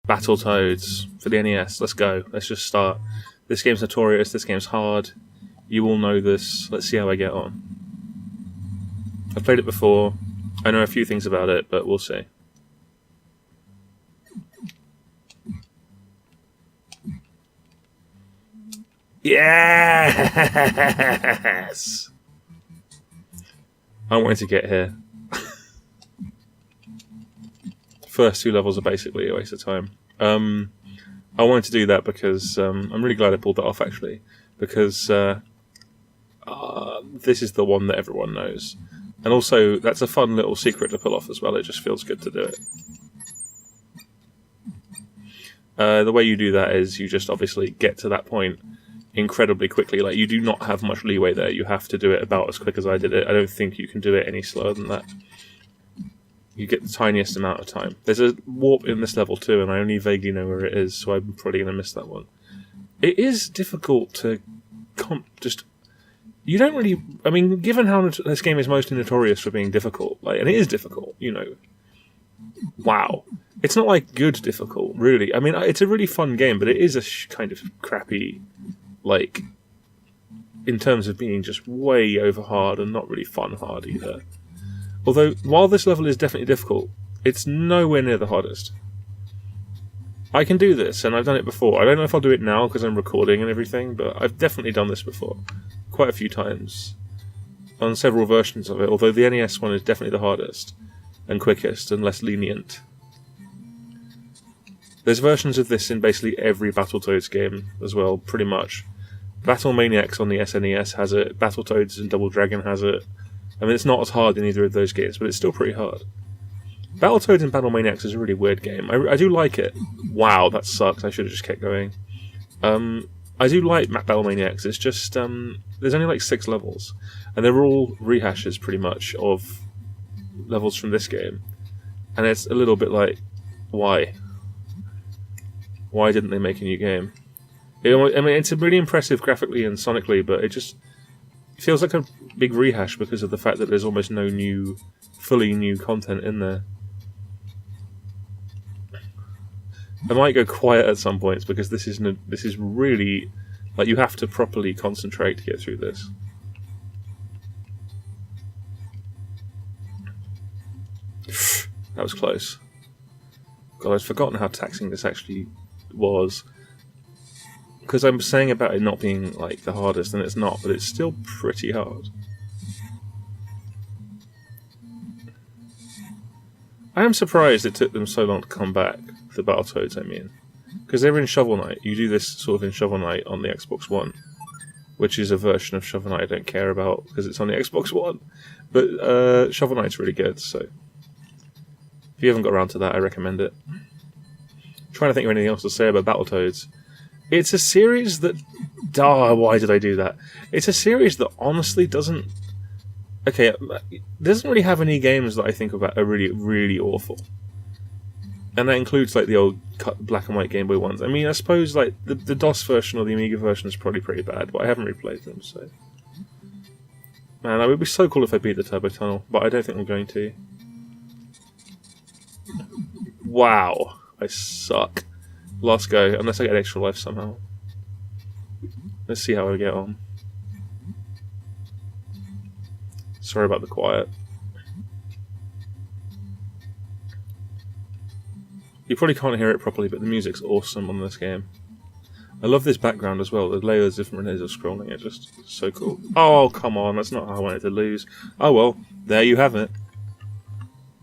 Battletoads for the NES. Let's go. Let's just start. This game's notorious. This game's hard. You all know this. Let's see how I get on. I've played it before. I know a few things about it, but we'll see. Yes! I wanted to get here. First 2 levels are basically a waste of time. I wanted to do that because I'm really glad I pulled that off, actually, because this is the one that everyone knows. And also, that's a fun little secret to pull off as well. It just feels good to do it. The way you do that is you just obviously get to that point incredibly quickly. Like, you do not have much leeway there. You have to do it about as quick as I did it. I don't think you can do it any slower than that. You get the tiniest amount of time. There's a warp in this level too, and I only vaguely know where it is, so I'm probably going to miss that one. It is difficult to you don't really... I mean, given how this game is mostly notorious for being difficult, like, and it is difficult, you know. Wow. It's not like good difficult, really. I mean, it's a really fun game, but it is a kind of crappy, like, in terms of being just way over hard and not really fun hard either. Although, while this level is definitely difficult, it's nowhere near the hardest. I can do this, and I've done it before. I don't know if I'll do it now because I'm recording and everything, but I've definitely done this before. Quite a few times. On several versions of it, although the NES one is definitely the hardest, and quickest, and less lenient. There's versions of this in basically every Battletoads game as well, pretty much. Battle Maniacs on the SNES has it, Battletoads and Double Dragon has it. I mean, it's not as hard in either of those games, but it's still pretty hard. Battletoads and Battle Maniacs is a really weird game. I do like it. Wow, that sucks. I should have just kept going. I do like Battle Maniacs. It's just, there's only like 6 levels. And they're all rehashes, pretty much, of levels from this game. And it's a little bit like, why? Why didn't they make a new game? I mean, it's really impressive graphically and sonically, but it just feels like a big rehash because of the fact that there's almost no new, fully new content in there. I might go quiet at some points because this is really, like, you have to properly concentrate to get through this. That was close. God, I'd forgotten how taxing this actually was. Because I'm saying about it not being, like, the hardest, and it's not, but it's still pretty hard. I am surprised it took them so long to come back, the Battletoads, I mean. Because they were in Shovel Knight. You do this sort of in Shovel Knight on the Xbox One, which is a version of Shovel Knight I don't care about because it's on the Xbox One. But Shovel Knight's really good, so if you haven't got around to that, I recommend it. I'm trying to think of anything else to say about Battletoads. It's a series that... why did I do that? It's a series that honestly doesn't... Okay, it doesn't really have any games that I think about are really, really awful. And that includes, like, the old black and white Game Boy ones. I mean, I suppose, like, the DOS version or the Amiga version is probably pretty bad, but I haven't replayed them, so... Man, it would be so cool if I beat the Turbo Tunnel, but I don't think I'm going to. Wow, I suck. Last go, unless I get extra life somehow. Let's see how I get on. Sorry about the quiet. You probably can't hear it properly, but the music's awesome on this game. I love this background as well, the layers, different layers of scrolling, it's just so cool. Oh, come on, that's not how I wanted to lose. Oh well, there you have it.